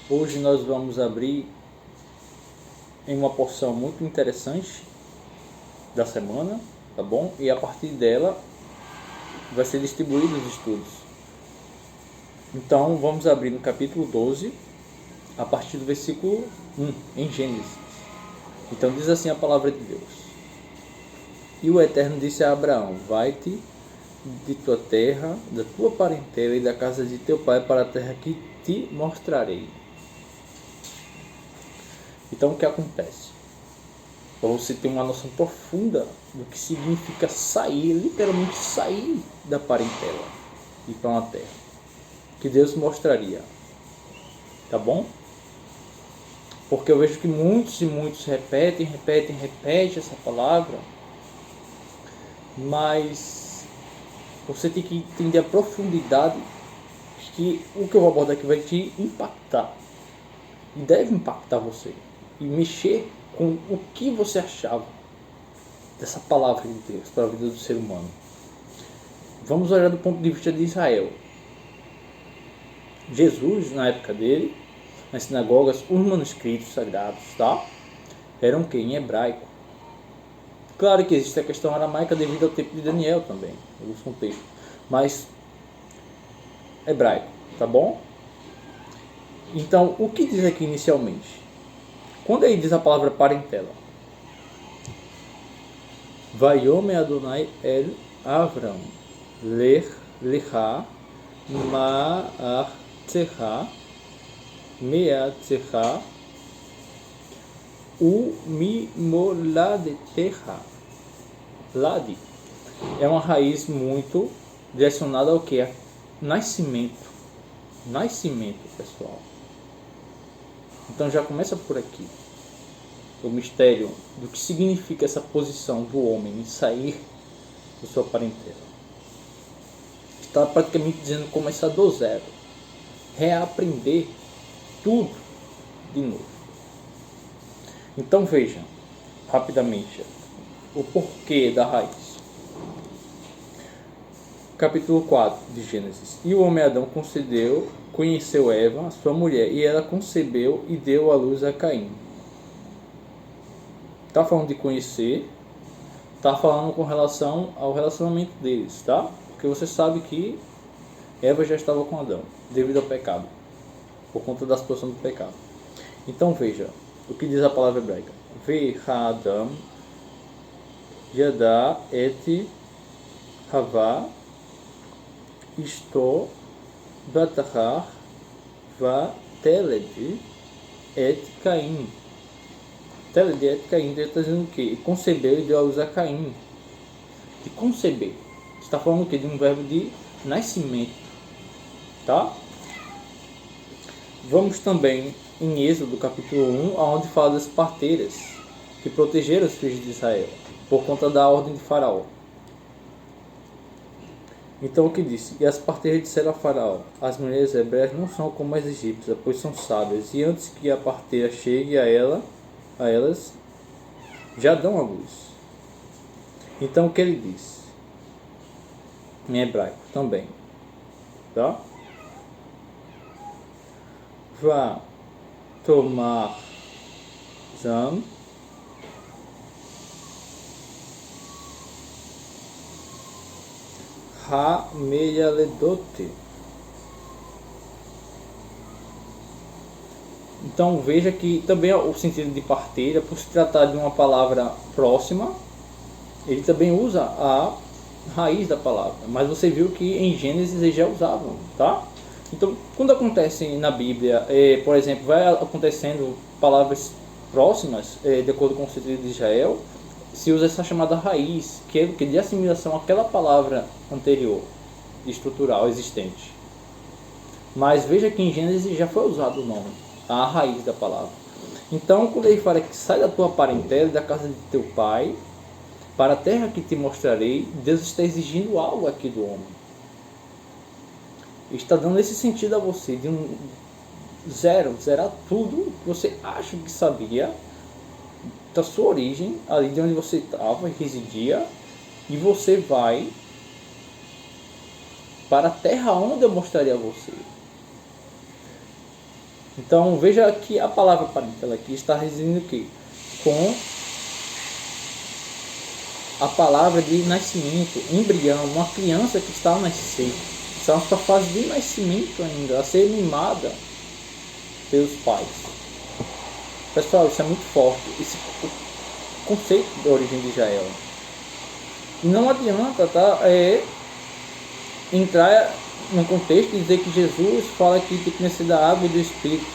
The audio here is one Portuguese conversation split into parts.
Hoje nós vamos abrir em uma porção muito interessante da semana, tá bom? E a partir dela vai ser distribuído os estudos. Então vamos abrir no capítulo 12, a partir do versículo 1, em Gênesis. Então diz assim a palavra de Deus: E o Eterno disse a Abraão: Vai-te de tua terra, da tua parentela e da casa de teu pai para a terra que te mostrarei. Então o que acontece? Para você ter uma noção profunda do que significa sair, literalmente sair da parentela e para uma terra que Deus mostraria, tá bom? Porque eu vejo que muitos e muitos repetem essa palavra, mas você tem que entender a profundidade que o que eu vou abordar aqui vai te impactar e deve impactar você e mexer com o que você achava dessa palavra de Deus para a vida do ser humano. Vamos olhar do ponto de vista de Israel. Jesus, na época dele, nas sinagogas, os manuscritos sagrados, tá? Eram que em hebraico. Claro que existe a questão aramaica devido ao tempo de Daniel também, em alguns contextos, mas hebraico, tá bom? Então, o que diz aqui inicialmente? Quando ele diz a palavra parentela, Vayome Adonai el Avram lecha ma'artecha me'atzecha umimoladetecha. Lade é uma raiz muito direcionada ao que? Nascimento. Nascimento, pessoal. Então já começa por aqui. O mistério do que significa essa posição do homem em sair da sua parentela. Está praticamente dizendo começar do zero. Reaprender tudo de novo. Então veja, rapidamente, o porquê da raiz. Capítulo 4 de Gênesis. E o homem Adão conheceu Eva, sua mulher, e ela concebeu e deu à luz a Caim. Está falando de conhecer, está falando com relação ao relacionamento deles, tá? Porque você sabe que Eva já estava com Adão, devido ao pecado, por conta da situação do pecado. Então veja, o que diz a palavra hebraica. Ve ha-Adam yada et Havá isto batachar va teled et Caim. Teled et Caim, ele está dizendo o quê? E concebeu e deu a luz a Caim. De conceber. Está falando o quê? De um verbo de nascimento. Tá? Vamos também em Êxodo capítulo 1, onde fala das parteiras que protegeram os filhos de Israel por conta da ordem de Faraó. Então o que disse? E as parteiras disseram a Faraó: as mulheres hebreias não são como as egípcias, pois são sábias, e antes que a parteira chegue a elas já dão a luz. Então o que ele diz? Em hebraico também, tá? Vá tomar zam ha meyaledote. Então veja que também o sentido de parteira, por se tratar de uma palavra próxima, ele também usa a raiz da palavra. Mas você viu que em Gênesis eles já usavam, tá? Então, quando acontece na Bíblia, por exemplo, vai acontecendo palavras próximas, de acordo com o sentido de Israel, se usa essa chamada raiz, que é de assimilação àquela palavra anterior, estrutural, existente. Mas veja que em Gênesis já foi usado o nome, a raiz da palavra. Então, quando ele fala que sai da tua parentela, da casa de teu pai, para a terra que te mostrarei, Deus está exigindo algo aqui do homem. Ele está dando esse sentido a você, de um zerar tudo que você acha que sabia, da sua origem, ali de onde você estava e residia, e você vai para a terra onde eu mostraria a você. Então veja que a palavra parentela aqui está residindo o quê? Com a palavra de nascimento, embrião, uma criança que está a nascer, está na sua fase de nascimento ainda, a ser mimada pelos pais. Pessoal, isso é muito forte, esse conceito da origem de Israel. E não adianta, tá, entrar no contexto e dizer que Jesus fala que tem que nascer da água e do Espírito.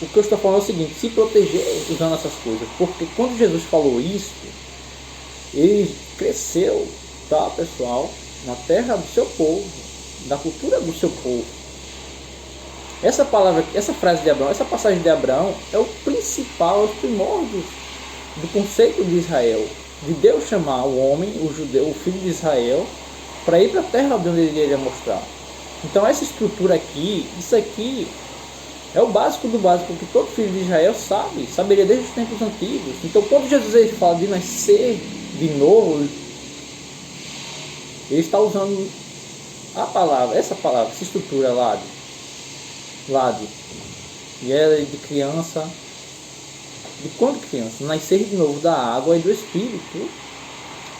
O que eu estou falando é o seguinte: se proteger usando essas coisas, porque quando Jesus falou isso, ele cresceu, tá, pessoal, na terra do seu povo, da cultura do seu povo. Essa palavra, essa frase de Abraão, essa passagem de Abraão é o principal, os primórdios do conceito de Israel, de Deus chamar o homem, o judeu, o filho de Israel, para ir para a terra onde ele iria mostrar. Então essa estrutura aqui, isso aqui é o básico do básico que todo filho de Israel saberia desde os tempos antigos. Então quando Jesus ele fala de nascer de novo, ele está usando a palavra, essa estrutura lá e ela é de criança, de quando criança, nascer de novo da água e do Espírito.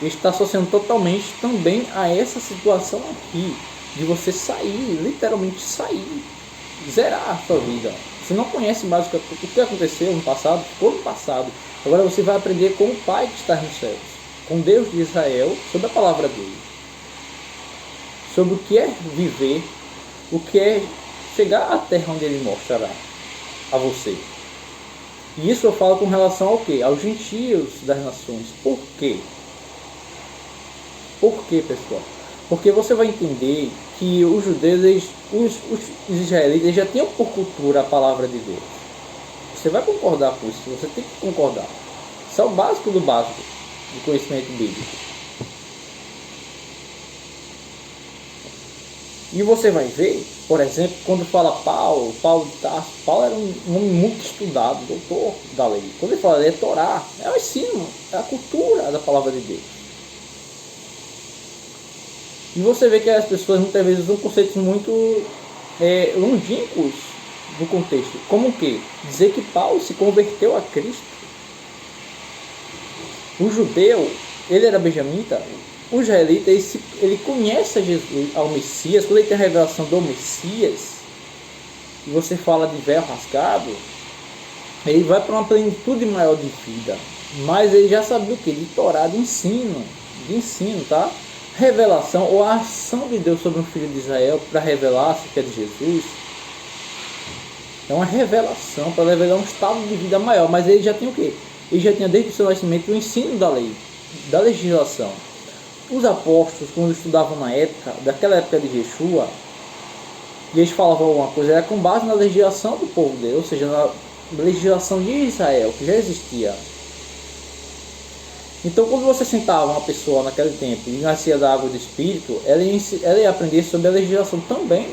Ele está associando totalmente também a essa situação aqui, de você sair, literalmente sair, zerar a sua vida. Você não conhece mais o que aconteceu no passado, ficou no passado. Agora você vai aprender com o Pai que está nos céus, com Deus de Israel, sobre a palavra dele, sobre o que é viver, o que é chegar à terra onde ele mostrará a você. E isso eu falo com relação ao quê? Aos gentios das nações. Por quê? Por quê, pessoal? Porque você vai entender que os judeus, os israelitas, eles já tinham por cultura a palavra de Deus. Você vai concordar com isso, você tem que concordar. Isso é o básico do básico do conhecimento bíblico. E você vai ver, por exemplo, quando fala Paulo de Tarso, Paulo era um homem muito estudado, doutor da lei. Quando ele fala de Torá, é o ensino, é a cultura da palavra de Deus. E você vê que as pessoas muitas vezes usam conceitos muito longínquos do contexto. Como o quê? Dizer que Paulo se converteu a Cristo. O judeu, ele era benjamita. O israelita, ele conhece a Jesus, ao Messias. Quando ele tem a revelação do Messias, e você fala de véu rasgado, ele vai para uma plenitude maior de vida. Mas ele já sabia o que? De Torá, de ensino, tá? Revelação, ou a ação de Deus sobre um filho de Israel para revelar se quer de Jesus. É uma revelação para revelar um estado de vida maior. Mas ele já tinha o quê? Ele já tinha desde o seu nascimento o ensino da lei, da legislação. Os apóstolos, quando estudavam daquela época de Yeshua, e eles falavam alguma coisa, era com base na legislação do povo de Deus, ou seja, na legislação de Israel, que já existia. Então, quando você sentava uma pessoa naquele tempo e nascia da água do Espírito, ela ia aprender sobre a legislação também.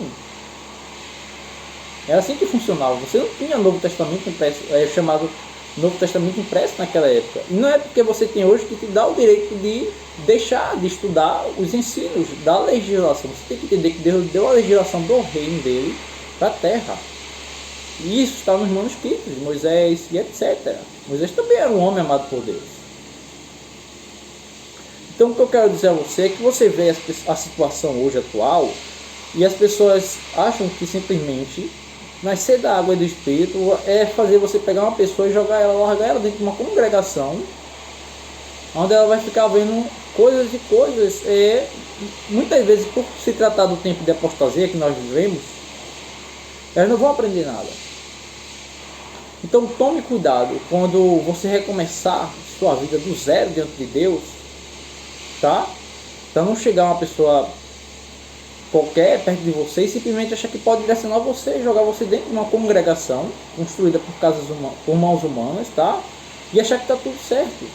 Era assim que funcionava. Você não tinha Novo Testamento impresso, chamado Novo Testamento impresso naquela época. E não é porque você tem hoje que te dá o direito de deixar de estudar os ensinos da legislação. Você tem que entender que Deus deu a legislação do reino dele para a terra. E isso está nos manuscritos de Moisés e etc. Moisés também era um homem amado por Deus. Então o que eu quero dizer a você é que você vê a situação hoje atual e as pessoas acham que simplesmente nascer da água e do Espírito é fazer você pegar uma pessoa e largar ela dentro de uma congregação, onde ela vai ficar vendo coisas e coisas. Muitas vezes, por se tratar do tempo de apostasia que nós vivemos, elas não vão aprender nada. Então tome cuidado quando você recomeçar sua vida do zero diante de Deus, tá? Para não chegar uma pessoa qualquer perto de você e simplesmente achar que pode direcionar você, jogar você dentro de uma congregação construída por mãos humanas, tá? E achar que está tudo certo,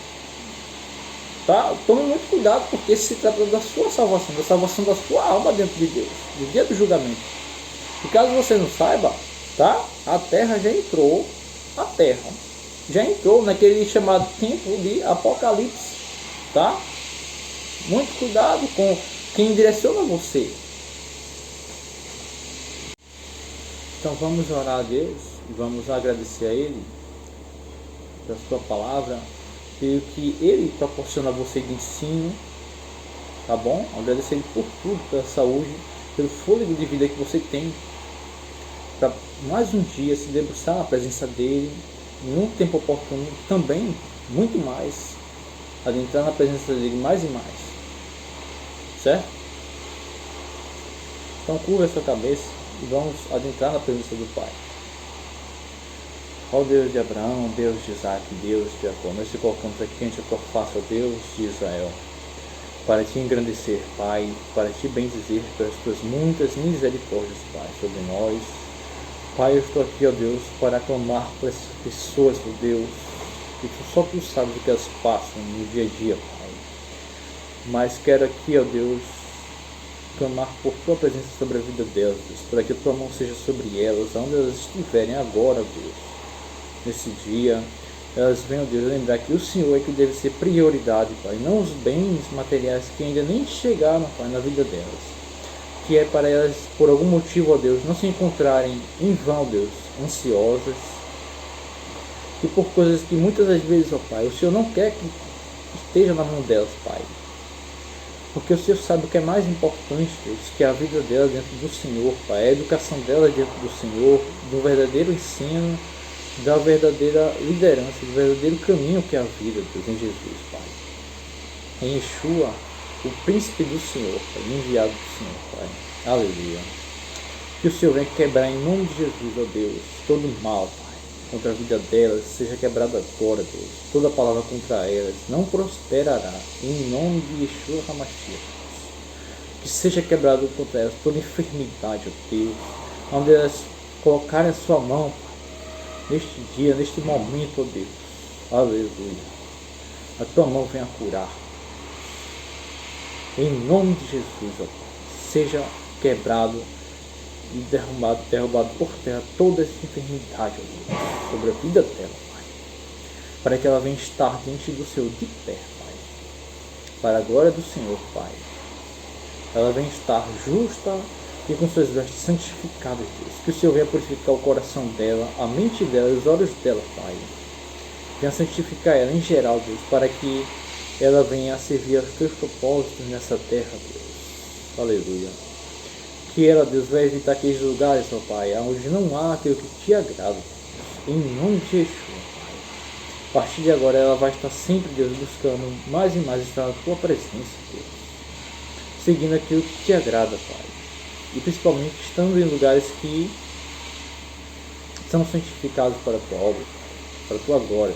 tá? Tome muito cuidado, porque se trata da sua salvação, da salvação da sua alma dentro de Deus, do dia do julgamento. E caso você não saiba, tá? A terra já entrou naquele chamado tempo de Apocalipse, tá? Muito cuidado com quem direciona você. Então vamos orar a Deus e vamos agradecer a Ele pela sua palavra, pelo que Ele proporciona a você de ensino, tá bom? Agradecer Ele por tudo, pela saúde, pelo fôlego de vida que você tem, para mais um dia se debruçar na presença dEle, em um tempo oportuno também, muito mais, adentrar na presença dEle mais e mais, certo? Então curva a sua cabeça e vamos adentrar na presença do Pai. Ó Deus de Abraão, Deus de Isaac, Deus de Jacó, nós te colocamos aqui ante a tua face, ó Deus de Israel, para te engrandecer, Pai, para te bendizer pelas tuas muitas misericórdias, Pai, sobre nós. Pai, eu estou aqui, ó Deus, para clamar por essas pessoas, ó Deus, que só tu sabes o que elas passam no dia a dia, Pai. Mas quero aqui, ó Deus, clamar por tua presença sobre a vida delas, Deus, para que a tua mão seja sobre elas, onde elas estiverem agora, Deus. Nesse dia, elas venham, Deus, lembrar que o Senhor é que deve ser prioridade, Pai, não os bens materiais que ainda nem chegaram, Pai, na vida delas, que é para elas, por algum motivo, ó Deus, não se encontrarem em vão, Deus, ansiosas, e por coisas que muitas das vezes, ó Pai, o Senhor não quer que esteja na mão delas, Pai, porque o Senhor sabe o que é mais importante, Deus, que é a vida delas dentro do Senhor, Pai, a educação delas dentro do Senhor, do verdadeiro ensino, da verdadeira liderança, do verdadeiro caminho que é a vida, Deus, em Jesus, Pai. Em Yeshua, o príncipe do Senhor, Pai, enviado do Senhor, Pai. Aleluia. Que o Senhor venha quebrar em nome de Jesus, ó Deus, todo mal, Pai, contra a vida delas, seja quebrado agora, Deus. Toda palavra contra elas não prosperará, em nome de Yeshua HaMashiach. Que seja quebrado contra elas toda enfermidade, ó Deus, onde elas colocarem a sua mão, Pai, neste dia, neste momento, ó Deus. Aleluia. A tua mão venha curar. Em nome de Jesus, ó Pai, seja quebrado e derrubado por terra toda essa enfermidade, ó Deus, sobre a vida dela, Pai, para que ela venha estar diante do Senhor de pé, Pai, para a glória do Senhor, Pai. Ela venha estar justa e com suas vestes santificadas, Deus, que o Senhor venha purificar o coração dela, a mente dela, os olhos dela, Pai, venha santificar ela em geral, Deus, para que ela venha a servir aos teus propósitos nessa terra, Deus. Aleluia. Que ela, Deus, vai evitar aqueles lugares, ó Pai, onde não há aquilo que te agrada, em nome de Jesus, Pai. A partir de agora ela vai estar sempre, Deus, buscando mais e mais estar na tua presença, Deus, seguindo aquilo que te agrada, Pai, e principalmente estando em lugares que são santificados para a tua obra, para a tua glória.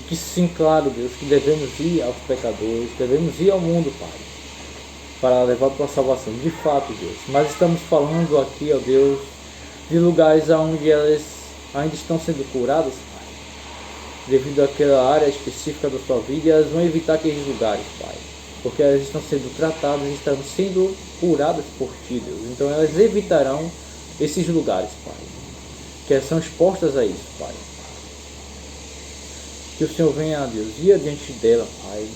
Que sim, claro, Deus, que devemos ir aos pecadores, devemos ir ao mundo, Pai, para levar a tua salvação, de fato, Deus. Mas estamos falando aqui, ó Deus, de lugares onde elas ainda estão sendo curadas, Pai, devido àquela área específica da sua vida, e elas vão evitar aqueles lugares, Pai, porque elas estão sendo tratadas, estão sendo curadas por Ti, Deus. Então elas evitarão esses lugares, Pai, que elas são expostas a isso, Pai. Que o Senhor venha, Deus, ir adiante dela, Pai,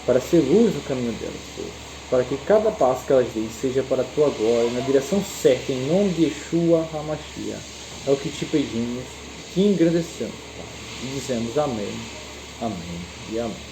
para ser luz no caminho delas, Deus, para que cada passo que elas deem seja para a Tua glória, na direção certa, em nome de Yeshua HaMashiach. É o que te pedimos, te engrandecemos, Pai, e dizemos amém, amém e amém.